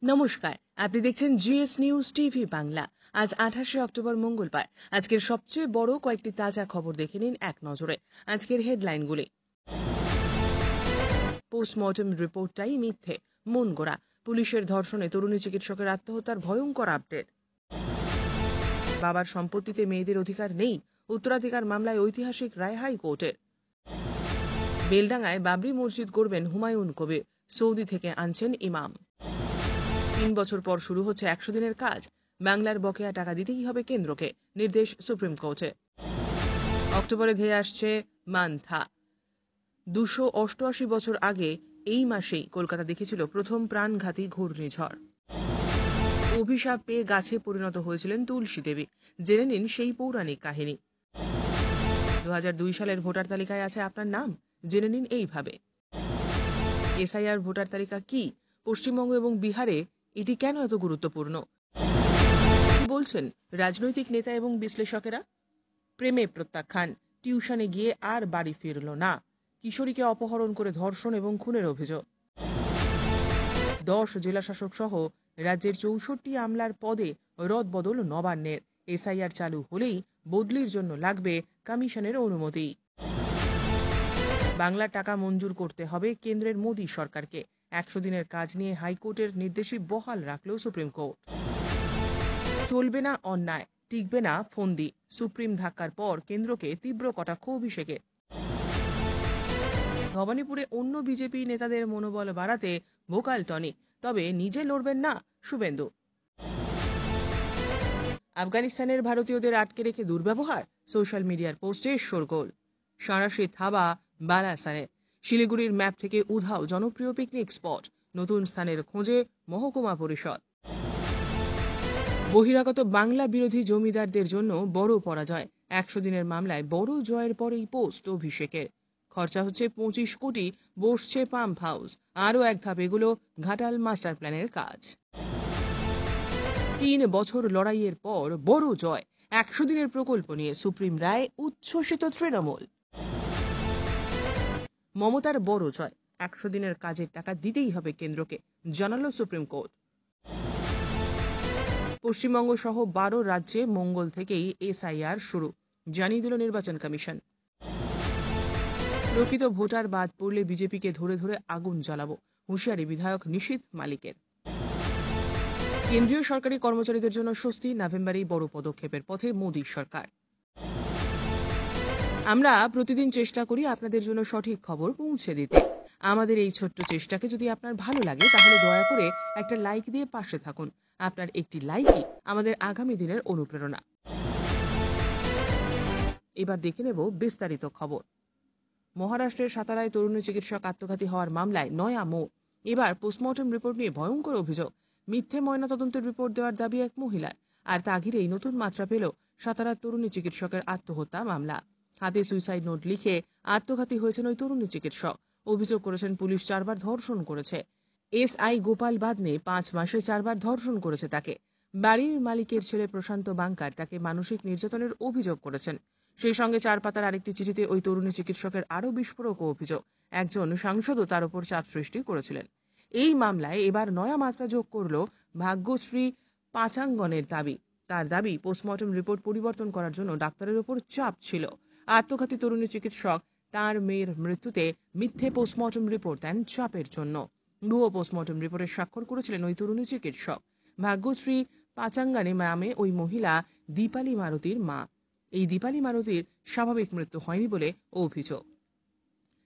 নমস্কার, আপনি দেখছেন জিএস নিউজ টিভি বাংলা। আজ 28শে অক্টোবর মঙ্গলবার। আজকের সবচেয়ে বড় কয়েকটি তাজা খবর দেখে নিন এক নজরে। আজকের হেডলাইনগুলি। পোস্টমর্টম রিপোর্টটাই মিথ্যে, মন গড়া। পুলিশের ধর্ষণে তরুণী চিকিৎসকের আত্মহত্যার ভয়ঙ্কর আপডেট। বাবার সম্পত্তিতে মেয়েদের অধিকার নেই, উত্তরাধিকার মামলায় ঐতিহাসিক রায় হাইকোর্টের। বেলডাঙ্গায় বাবরি মসজিদ গড়বেন হুমায়ুন কবির, সৌদি থেকে আনছেন ইমাম। 3 বছর পর শুরু হচ্ছে 100 দিনের কাজ, বাংলার বকেয়া টাকা দিতেই হবে কেন্দ্রকে, নির্দেশ সুপ্রিম কোর্টে। অক্টোবরে ধেয়ে আসছে মান্থা। 288 বছর আগে এই মাসেই কলকাতা দেখেছিল প্রথম প্রাণঘাতী ঘূর্ণিঝড়। অভিশাপ পেয়ে গাছে পরিণত হয়েছিলেন তুলসী দেবী, জেনে নিন সেই পৌরাণিক কাহিনী। 2002 সালের ভোটার তালিকায় আছে আপনার নাম, জেনে নিন এইভাবে। এসআইআর ভোটার তালিকা কি, পশ্চিমবঙ্গ এবং বিহারে এটি কেন এত গুরুত্বপূর্ণ, কি বলছেন রাজনৈতিক নেতা এবং বিশ্লেষকেরা। প্রেমে প্রত্যাখ্যান, টিউশনে গিয়ে আর বাড়ি ফিরল না। কিশোরীকে অপহরণ করে ধর্ষণ এবং খুনের অভিযোগ। 10 জেলাশাসক সহ রাজ্যের 64 আমলার পদে রদবদল নবান্নের। এসআইআর চালু হলেই বদলির জন্য লাগবে কমিশনের অনুমতি। বাংলার টাকা মঞ্জুর করতে হবে কেন্দ্রের মোদী সরকারকে। 100 দিনের কাজ নিয়ে হাইকোর্টের নির্দেশই বহাল রাখল সুপ্রিম কোর্ট। চলবে না অন্যায়, টিকবে না ফন্দি, সুপ্রিম ধাক্কার পর কেন্দ্রকে তীব্র কটাক্ষ অভিষেকের। ভবানীপুরে অন্য বিজেপি নেতাদের মনোবল বাড়াতে ভোকাল টনি, তবে নিজে লড়বেন না শুভেন্দু। আফগানিস্তানের ভারতীয়দের আটকে রেখে দুর্ব্যবহার, সোশ্যাল মিডিয়ার পোস্টে শোরগোল। সাঁড়াশি থাবা বালাসানে। শিলিগুড়ির ম্যাপ থেকে উধাও জনপ্রিয় পিকনিক স্পট, নতুন স্থানের খোঁজে মহকুমা পরিষদ। বহিরাগত বাংলা বিরোধী জমিদারদের জন্য বড় পরাজয়, 100 দিনের মামলায় বড় জয়ের পরেই পোস্ট অভিষেকের। খরচা হচ্ছে 25 কোটি, বসছে পাম্প হাউস। আরও এক ধাপ এগুলো ঘাটাল মাস্টার প্ল্যানের কাজ। 3 বছর লড়াইয়ের পর বড় জয়, 100 দিনের প্রকল্প নিয়ে সুপ্রিম রায় উচ্ছ্বসিত তৃণমূল। মমতার বড় জয়, 100 দিনের কাজের টাকা দিতেই হবে কেন্দ্রকে, জানালো সুপ্রিম কোর্ট। পশ্চিমবঙ্গ সহ 12 রাজ্যে মঙ্গল থেকেই এসআইআর শুরু, জানিয়ে দিল নির্বাচন কমিশন। প্রকৃত ভোটার বাদ পড়লে বিজেপিকে ধরে ধরে আগুন জ্বালাবো, হুঁশিয়ারি বিধায়ক নিশীথ মালিকের। কেন্দ্রীয় সরকারি কর্মচারীদের জন্য স্বস্তি, নভেম্বরেই বড় পদক্ষেপের পথে মোদী সরকার। আমরা প্রতিদিন চেষ্টা করি আপনাদের জন্য সঠিক খবর পৌঁছে দিতে। আমাদের এই ছোট্ট চেষ্টাকে যদি আপনার ভালো লাগে তাহলে দয়া করে একটা লাইক দিয়ে পাশে থাকুন। আপনার একটি লাইকই আমাদের আগামী দিনের অনুপ্রেরণা। এবার দেখে নেব বিস্তারিত খবর। মহারাষ্ট্রের সাতারায় তরুণী চিকিৎসক আত্মঘাতী হওয়ার মামলায় নয়া মোড়। এবার পোস্টমর্টম রিপোর্ট নিয়ে ভয়ঙ্কর অভিযোগ। মিথ্যে ময়নাতদন্তের রিপোর্ট দেওয়ার দাবি এক মহিলার। আর তা ঘিরেই নতুন মাত্রা পেল সাতারার তরুণী চিকিৎসকের আত্মহত্যা মামলা। হাতে সুইসাইড নোট লিখে আত্মঘাতী হয়েছেন ওই তরুণী চিকিৎসক। অভিযোগ করেছেন পুলিশ 4 বার ধর্ষণ করেছে। এসআই গোপাল বাদনে 5 মাসে 4 বার ধর্ষণ করেছে তাকে। বাড়ির মালিকের ছেলে প্রশান্ত বাঙ্কার তাকে মানসিক নির্যাতনের অভিযোগ করেছেন। সেই সঙ্গে 4 পাতার আরেকটি চিঠিতে ওই তরুণী চিকিৎসকের আরও বিস্ফোরক অভিযোগ। একজন সাংসদও তার উপর চাপ সৃষ্টি করেছিলেন। এই মামলায় এবার নয়া মাত্রা যোগ করল ভাগ্যশ্রী পাচাঙ্গনের দাবি। তার দাবি পোস্টমর্টম রিপোর্ট পরিবর্তন করার জন্য ডাক্তারের উপর চাপ ছিল। আত্মঘাতী তরুণী চিকিৎসক তার মেয়ের মৃত্যুতে মিথ্যে পোস্টমর্টম রিপোর্ট দেন চাপের জন্য। ভুয়ো পোস্টমর্টম রিপোর্টে স্বাক্ষর করেছিলেন ওই তরুণী চিকিৎসক। ভাগ্যশ্রী পাচাঙ্গানে নামে ওই মহিলা দীপালি মারুতির মা। এই দীপালি মারুতির স্বাভাবিক মৃত্যু হয়নি বলে অভিযোগ।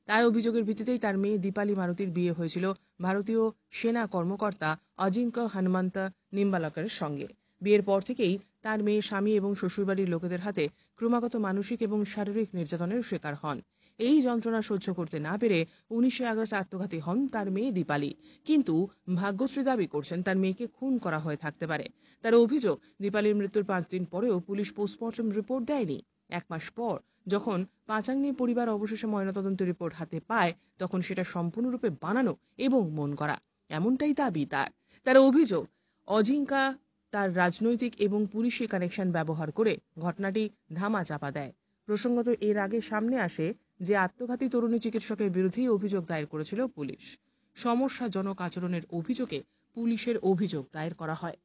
তার অভিযোগের ভিত্তিতেই তার মেয়ে দীপালি মারুতির বিয়ে হয়েছিল ভারতীয় সেনা কর্মকর্তা অজিঙ্ক্য হনুমন্ত নিম্বালকের সঙ্গে। বিয়ের পর থেকেই তার মেয়ে স্বামী এবং শ্বশুরবাড়ির লোকেদের হাতে ক্রমাগত মানসিক এবং শারীরিক নির্যাতনের শিকার হন। এই যন্ত্রণা সহ্য করতে না পেরে 19 আগস্ট আত্মঘাতী হন তার মেয়ে দীপালি। কিন্তু ভাগ্যশ্রী দাবি করছেন তার মেয়েকে খুন করা হয়ে থাকতে পারে। তার অভিযোগ, দীপালির মৃত্যুর 5 দিন পরেও পুলিশ পোস্টমর্টম রিপোর্ট দেয়নি। 1 মাস পর যখন পাচাঙ্গনি পরিবার অবশেষে ময়নাতদন্ত রিপোর্ট হাতে পায় তখন সেটা সম্পূর্ণরূপে বানানো এবং মন করা, এমনটাই দাবি তার। তার অভিযোগ, অজিঙ্কা তার রাজনৈতিক এবং পুলিশি কানেকশন ব্যবহার করে ঘটনাটি ধামাচাপা দেয়। প্রসঙ্গত এর আগে সামনে আসে যে আত্মঘাতী তরুণী চিকিৎসকের বিরুদ্ধেই অভিযোগ দায়ের করেছিল পুলিশ। সমস্যাজনক আচরণের অভিযোগে পুলিশের অভিযোগ দায়ের করা হয়।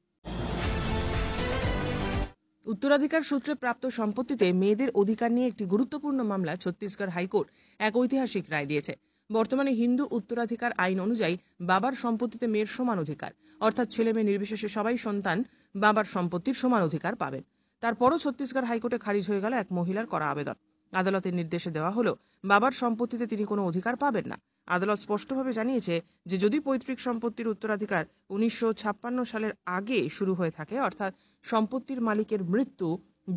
উত্তরাধিকার সূত্রে প্রাপ্ত সম্পত্তিতে মেয়েদের অধিকার নিয়ে একটি গুরুত্বপূর্ণ মামলা ছত্তিশগড় হাইকোর্ট এক ঐতিহাসিক রায় দিয়েছে। বর্তমানে হিন্দু উত্তরাধিকার আইন অনুযায়ী বাবার সম্পত্তিতে মেয়ের সমান অধিকার, অর্থাৎ ছেলে মেয়ে নির্বিশেষে সবাই সন্তান বাবার সম্পত্তির সমান অধিকার পাবেন। তারপরও ছত্তিশগড় হাইকোর্টে খারিজ হয়ে গেল এক মহিলার করা আবেদন। আদালতের নির্দেশে দেওয়া হলো বাবার সম্পত্তিতে তিনি কোনো অধিকার পাবেন না। আদালত স্পষ্টভাবে জানিয়েছে যে যদি পৈতৃক সম্পত্তির উত্তরাধিকার 1956 সালের আগে শুরু হয়ে থাকে, অর্থাৎ সম্পত্তির মালিকের মৃত্যু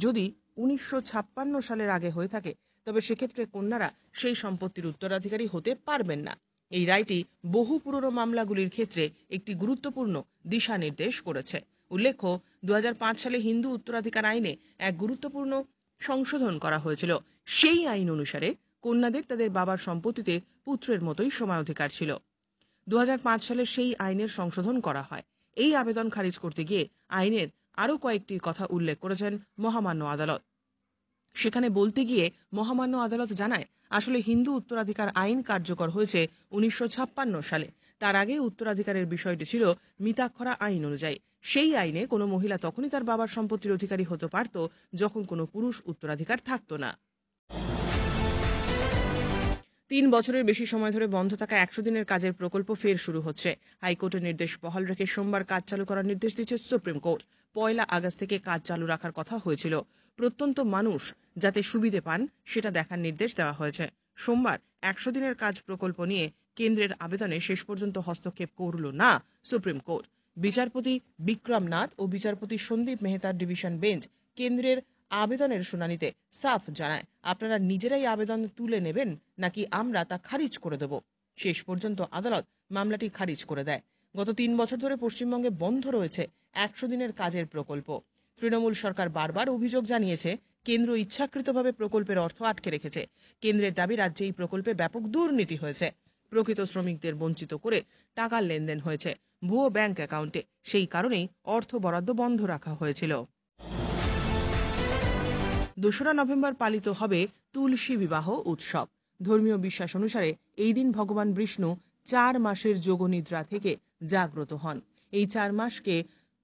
যদি 1956 সালের আগে হয়ে থাকে, তবে সেক্ষেত্রে কন্যারা সেই সম্পত্তির উত্তরাধিকারী হতে পারবেন না। এই রায়টি বহু পুরনো মামলাগুলির ক্ষেত্রে একটি গুরুত্বপূর্ণ দিশা নির্দেশ করেছে। উল্লেখ্য, 2005 সালে হিন্দু উত্তরাধিকার আইনে এক গুরুত্বপূর্ণ সংশোধন করা হয়েছিল। সেই আইন অনুসারে কন্যাদের তাদের বাবার সম্পত্তিতে পুত্রের মতোই সমান অধিকার ছিল। 2005 সালে সেই আইনের সংশোধন করা হয়। এই আবেদন খারিজ করতে গিয়ে আইনের আরও কয়েকটি কথা উল্লেখ করেছেন মহামান্য আদালত। সেখানে বলতে গিয়ে মহামান্য আদালত জানায়, আসলে হিন্দু উত্তরাধিকার আইন কার্যকর হয়েছে 1956 সালে। তার আগে উত্তরাধিকারের বিষয়টি ছিল মিতাক্ষরা আইন অনুযায়ী। সেই আইনে কোনো মহিলা তখনই তার বাবার সম্পত্তির অধিকারী হতে পারত যখন কোনো পুরুষ উত্তরাধিকার থাকতো না। 3 বছরের বেশি সময় ধরে বন্ধ থাকা 100 দিনের কাজের প্রকল্প ফের শুরু হচ্ছে। হাইকোর্টের নির্দেশ বহাল রেখে সোমবার কাজ চালু করার নির্দেশ দিয়েছে সুপ্রিম কোর্ট। 1 আগস্ট থেকে কাজ চালু রাখার কথা হয়েছিল। প্রত্যন্ত মানুষ যাতে সুবিধে পান সেটা দেখার নির্দেশ দেওয়া হয়েছে। সোমবার 100 দিনের কাজ প্রকল্প নিয়ে কেন্দ্রের আবেদনে শেষ পর্যন্ত হস্তক্ষেপ করল না সুপ্রিম কোর্ট। বিচারপতি বিক্রম নাথ ও বিচারপতি সন্দীপ মেহতার ডিভিশন বেঞ্চ কেন্দ্রের আবেদনের শুনানিতে সাফ জানায়, আপনারা নিজেরাই আবেদন তুলে নেবেন নাকি আমরা তা খারিজ করে দেব। শেষ পর্যন্ত আদালত মামলাটি খারিজ করে দেয়। গত 3 বছর ধরে পশ্চিমবঙ্গে বন্ধ রয়েছে 100 দিনের কাজের প্রকল্প। তৃণমূল সরকার বারবার অভিযোগ জানিয়েছে কেন্দ্র ইচ্ছাকৃতভাবে প্রকল্পের অর্থ আটকে রেখেছে। কেন্দ্রের দাবি রাজ্যে এই প্রকল্পে ব্যাপক দুর্নীতি হয়েছে। প্রকৃত শ্রমিকদের বঞ্চিত করে টাকার লেনদেন হয়েছে ভুয়ো ব্যাংক অ্যাকাউন্টে। সেই কারণেই অর্থ বরাদ্দ বন্ধ রাখা হয়েছিল। 2রা নভেম্বর পালিত হবে তুলসী বিবাহ উৎসব। ধর্মীয় বিশ্বাস অনুসারে এই দিন ভগবান বিষ্ণু 4 মাসের যোগনিদ্রা থেকে জাগ্রত হন। এই 4 মাসকে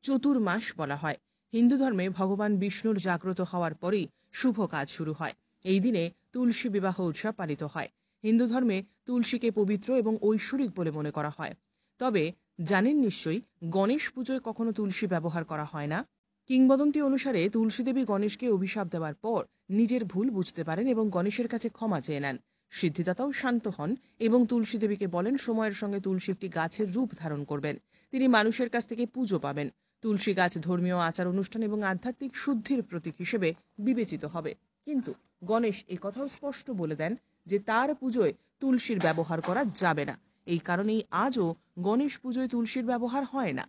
চতুর্মাস বলা হয়। হিন্দু ধর্মে ভগবান বিষ্ণুর জাগ্রত হওয়ার পরেই শুভ কাজ শুরু হয়। এই দিনে তুলসী বিবাহ উৎসব পালিত হয়। হিন্দু ধর্মে তুলসীকে পবিত্র এবং ঐশ্বরিক বলে মনে করা হয়। তবে জানেন নিশ্চয়ই, গণেশ পুজোয় কখনো তুলসী ব্যবহার করা হয় না। কিংবদন্তি অনুসারে তুলসী দেবী গণেশকে অভিশাপ দেওয়ার পর নিজের ভুল বুঝতে পারেন এবং গণেশের কাছে ক্ষমা চেয়ে নেন। সিদ্ধিদাতাও শান্ত হন এবং তুলসী দেবীকে বলেন সময়ের সঙ্গে তুলসী একটি গাছের রূপ ধারণ করবেন। তিনি মানুষের কাছ থেকে পুজো পাবেন। তুলসী গাছ ধর্মীয় আচার অনুষ্ঠান এবং আধ্যাত্মিক শুদ্ধির প্রতীক হিসেবে বিবেচিত হবে। কিন্তু গণেশ একথাও স্পষ্ট বলে দেন যে তার পুজোয় তুলসীর ব্যবহার করা যাবে না। এই কারণেই আজও গণেশ পুজোয় তুলসীর ব্যবহার হয় না।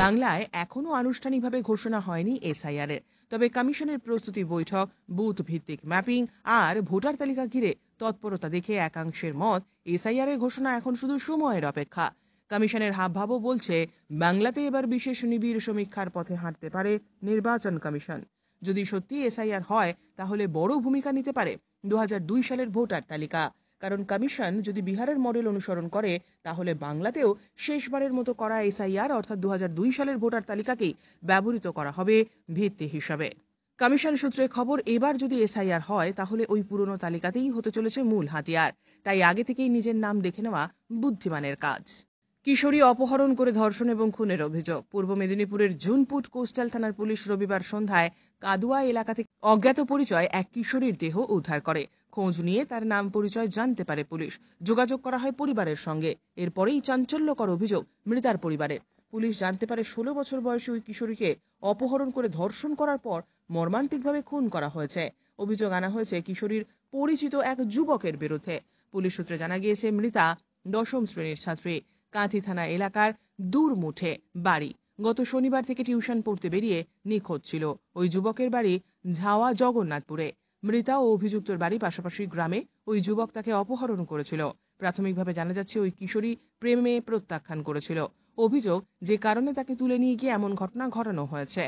বাংলায় এখনো আনুষ্ঠানিকভাবে ঘোষণা হয়নি এসআইআর এর। তবে কমিশনের প্রস্তুতি বৈঠক, বুথ ভিত্তিক ম্যাপিং আর ভোটার তালিকা ঘিরে তৎপরতা দেখে একাংশের মত এসআইআর এর ঘোষণা এখন শুধু সময়ের অপেক্ষা। কমিশনের হাবভাবও বলছে বাংলাতে এবার বিশেষ নিবিড় সমীক্ষার পথে হাঁটতে পারে নির্বাচন কমিশন। যদি সত্যি এসআইআর হয় তাহলে বড় ভূমিকা নিতে পারে 2002 সালের ভোটার তালিকা। কারণ কমিশন যদি বিহারের মডেল অনুসরণ করে তাহলে বাংলাতেও শেষবারের মতো করা এসআইআর অর্থাৎ 2002 সালের ভোটার তালিকাকেই ব্যবহৃত করা হবে ভিত্তি হিসাবে। কমিশন সূত্রে খবর, এবার যদি এসআইআর হয় তাহলে ওই পুরনো তালিকাতেই হতে চলেছে মূল হাতিয়ার। তাই আগে থেকেই নিজের নাম দেখে নেওয়া বুদ্ধিমানের কাজ। কিশোরী অপহরণ করে ধর্ষণ এবং খুনের অভিযোগ। পূর্ব মেদিনীপুরের জুনপুট কোস্টাল থানার পুলিশ রবিবার সন্ধ্যায় কাদুয়া এলাকা থেকে অজ্ঞাত পরিচয় এক কিশোরীর দেহ উদ্ধার করে। খোঁজ নিয়ে তার নাম পরিচয় জানতে পারে পুলিশ। যোগাযোগ করা হয় পরিবারের সঙ্গে। এরপরেই চাঞ্চল্যকর অভিযোগ মৃতার পরিবারের। পুলিশ জানতে পারে 16 বছর বয়সী ওই কিশোরীকে অপহরণ করে ধর্ষণ করার পর মর্মান্তিকভাবে খুন করা হয়েছে। অভিযোগ আনা হয়েছে কিশোরীর পরিচিত এক যুবকের বিরুদ্ধে। পুলিশ সূত্রে জানা গিয়েছে মৃতা 10ম শ্রেণীর ছাত্রী। কাঁথি থানা এলাকার দূরমুঠে বাড়ি। গত শনিবার থেকে টিউশন পড়তে বেরিয়ে নিখোঁজ ছিল। ওই যুবকের বাড়ি ঝাওয়া জগন্নাথপুরে। মৃতা ও অভিযুক্তর বাড়ি পাশাপাশি গ্রামে। ওই যুবক তাকে অপহরণ করেছিল। প্রাথমিকভাবে জানা যাচ্ছে ওই কিশোরী প্রেমে প্রত্যাখ্যান করেছিল। অভিযোগ, যে কারণে তাকে তুলে নিয়ে গিয়ে এমন ঘটনা ঘটানো হয়েছে।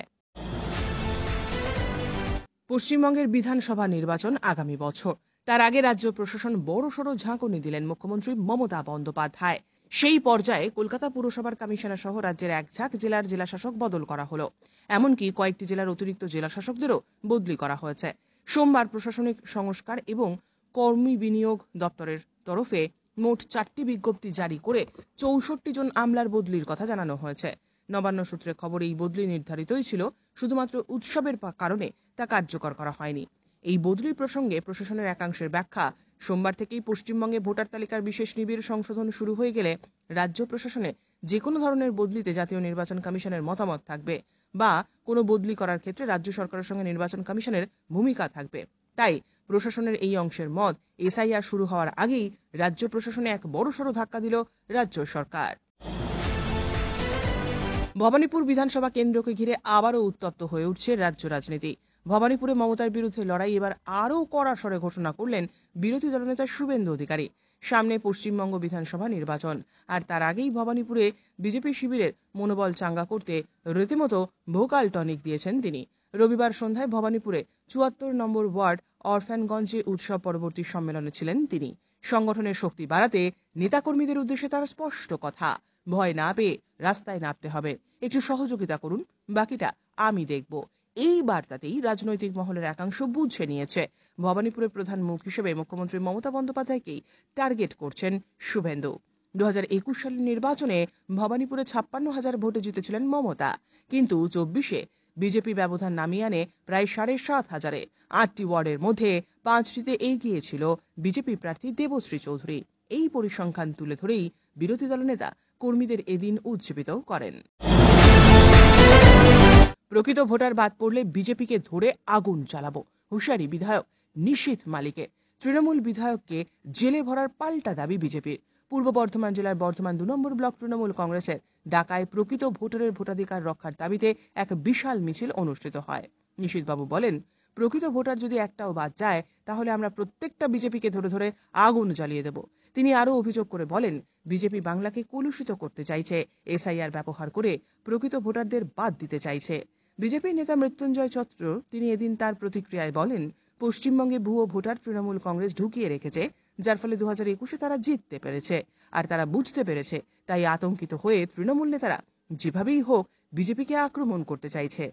পশ্চিমবঙ্গের বিধানসভা নির্বাচন আগামী বছর। তার আগে রাজ্য প্রশাসন বড়সড় ঝাঁকুনি দিলেন মুখ্যমন্ত্রী মমতা বন্দ্যোপাধ্যায়। সেই পর্যায়ে কলকাতা পুরসভার কমিশনার সহ রাজ্যের এক ঝাঁক জেলার জেলাশাসক বদল করা হলো। এমনকি কয়েকটি জেলার অতিরিক্ত জেলাশাসকদেরও বদলি করা হয়েছে। সোমবার প্রশাসনিক সংস্কার এবং কর্মী বিনিয়োগ দপ্তরের তরফে মোট 4টি বিজ্ঞপ্তি জারি করে 64 জন আমলার বদলির কথা জানানো হয়েছে। নবান্ন সূত্রে খবর, এই বদলি নির্ধারিতই ছিল, শুধুমাত্র উৎসবের কারণে তা কার্যকর করা হয়নি। এই বদলি প্রসঙ্গে প্রশাসনের একাংশের ব্যাখ্যা, সোমবার থেকেই পশ্চিমবঙ্গে ভোটার তালিকার বিশেষ নিবিড় সংশোধন শুরু হয়ে গেলে রাজ্য প্রশাসনে যে কোনো ধরনের বদলিতে জাতীয় নির্বাচন কমিশনের মতামত থাকবে, বা কোনো বদলি করার ক্ষেত্রে রাজ্য সরকারের সঙ্গে নির্বাচন কমিশনের ভূমিকা থাকবে। তাই প্রশাসনের এই অংশের মত, এসআইআর শুরু হওয়ার আগেই রাজ্য প্রশাসনে এক বড়সড় ধাক্কা দিল রাজ্য সরকার। ভবানীপুর বিধানসভা কেন্দ্রকে ঘিরে আবারও উত্তপ্ত হয়ে উঠছে রাজ্য রাজনীতি। ভবানীপুরে মমতার বিরুদ্ধে লড়াই এবার আরও কড়া স্বরে ঘোষণা করলেন বিরোধী দলনেতা শুভেন্দু অধিকারী। সামনে পশ্চিমবঙ্গ বিধানসভা নির্বাচন, আর তার আগেই ভবানীপুরে বিজেপি শিবিরের মনোবল চাঙ্গা করতে রীতিমতো ভোকাল টনিক দিয়েছেন তিনি। রবিবার সন্ধ্যায় ভবানীপুরে 74 নম্বর ওয়ার্ড অরফ্যানগঞ্জে উৎসব পরবর্তী সম্মেলনে ছিলেন তিনি। সংগঠনের শক্তি বাড়াতে নেতাকর্মীদের উদ্দেশ্যে তার স্পষ্ট কথা, ভয় না পেয়ে রাস্তায় নামতে হবে, একটু সহযোগিতা করুন, বাকিটা আমি দেখব। এই বার্তাতেই রাজনৈতিক মহলের একাংশ বুঝে নিয়েছে ভবানীপুরের প্রধান মুখ হিসেবে মুখ্যমন্ত্রী মমতা বন্দ্যোপাধ্যায়কেই টার্গেট করছেন শুভেন্দু। 2021 সালের নির্বাচনে ভবানীপুরে 56,000 ভোটে জিতেছিলেন মমতা, কিন্তু 24-এ বিজেপি ব্যবধান নামিয়ে আনে প্রায় 7,500-এ। 8টি ওয়ার্ডের মধ্যে 5টিতে এগিয়ে ছিল বিজেপি প্রার্থী দেবশ্রী চৌধুরী। এই পরিসংখ্যান তুলে ধরেই বিরোধী দলনেতা কর্মীদের এদিন উজ্জীবিত করেন। প্রকৃত ভোটার বাদ পড়লে বিজেপিকে ধরে আগুন চালাবো, হুঁশিয়ারি বিধায়ক নিশীথ মালিকের। তৃণমূল বিধায়ককে জেলে ভরার পাল্টা দাবি বিজেপির। পূর্ব বর্ধমান জেলার বর্ধমান 2 নম্বর ব্লক তৃণমূল কংগ্রেসের ডাকায় প্রকৃত ভোটারের ভোটাধিকার রক্ষার দাবিতে এক বিশাল মিছিল অনুষ্ঠিত হয়। নিশীথবাবু বলেন, প্রকৃত ভোটার যদি একটাও বাদ যায় তাহলে আমরা প্রত্যেকটা বিজেপিকে ধরে ধরে আগুন জ্বালিয়ে দেব। তিনি আরও অভিযোগ করে বলেন, বিজেপি বাংলাকে কলুষিত করতে চাইছে, এসআইআর ব্যবহার করে প্রকৃত ভোটারদের বাদ দিতে চাইছে। বিজেপির নেতা মৃত্যুঞ্জয় চত্র তিনি এদিন তার প্রতিক্রিয়ায় বলেন, পশ্চিমবঙ্গে ভুয়ো ভোটার তৃণমূল কংগ্রেস ঢুকিয়ে রেখেছে, যার ফলে 2021-এ তারা জিততে পেরেছে, আর তারা বুঝতে পেরেছে, তাই আতঙ্কিত হয়ে তৃণমূল নেতারা যেভাবেই হোক বিজেপিকে আক্রমণ করতে চাইছে।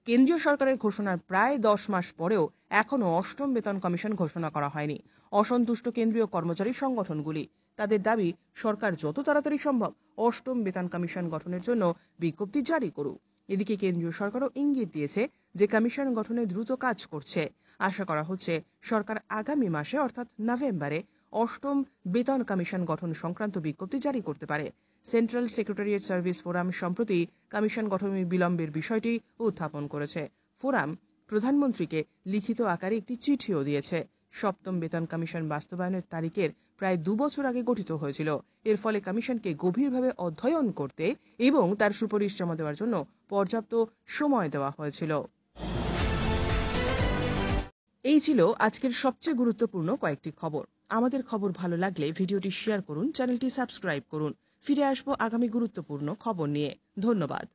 কেন্দ্রীয় সরকারের ঘোষণার প্রায় 10 মাস পরেও এখনো অষ্টম বেতন কমিশন ঘোষণা করা হয়নি। অসন্তুষ্ট কেন্দ্রীয় কর্মচারী সংগঠনগুলি তাদের দাবি, সরকার যত তাড়াতাড়ি সম্ভব অষ্টম বেতন কমিশন গঠনের জন্য বিজ্ঞপ্তি জারি করুক। এদিকে কেন্দ্রীয় সরকারও ইঙ্গিত দিয়েছে যে কমিশন গঠনে দ্রুত কাজ করছে। আশা করা হচ্ছে সরকার আগামী মাসে অর্থাৎ নভেম্বরে অষ্টম বেতন কমিশন গঠন সংক্রান্ত বিজ্ঞপ্তি জারি করতে পারে। সেন্ট্রাল সেক্রেটারিয়েট সার্ভিস ফোরাম সম্প্রতি কমিশন গঠনের বিলম্বের বিষয়টি উত্থাপন করেছে। ফোরাম প্রধানমন্ত্রীকে লিখিত আকারে একটি চিঠিও দিয়েছে। সপ্তম বেতন কমিশন বাস্তবায়নের তারিখের প্রায় 2 বছর আগে গঠিত হয়েছিল। এর ফলে কমিশনকে গভীরভাবে অধ্যয়ন করতে এবং তার সুপারিশ জমা দেওয়ার জন্য পর্যাপ্ত সময় দেওয়া হয়েছিল। এই ছিল আজকের সবচেয়ে গুরুত্বপূর্ণ কয়েকটি খবর। আমাদের খবর ভালো লাগলে ভিডিওটি শেয়ার করুন, চ্যানেলটি সাবস্ক্রাইব করুন। ফিরে আসবো আগামী গুরুত্বপূর্ণ খবর নিয়ে। ধন্যবাদ।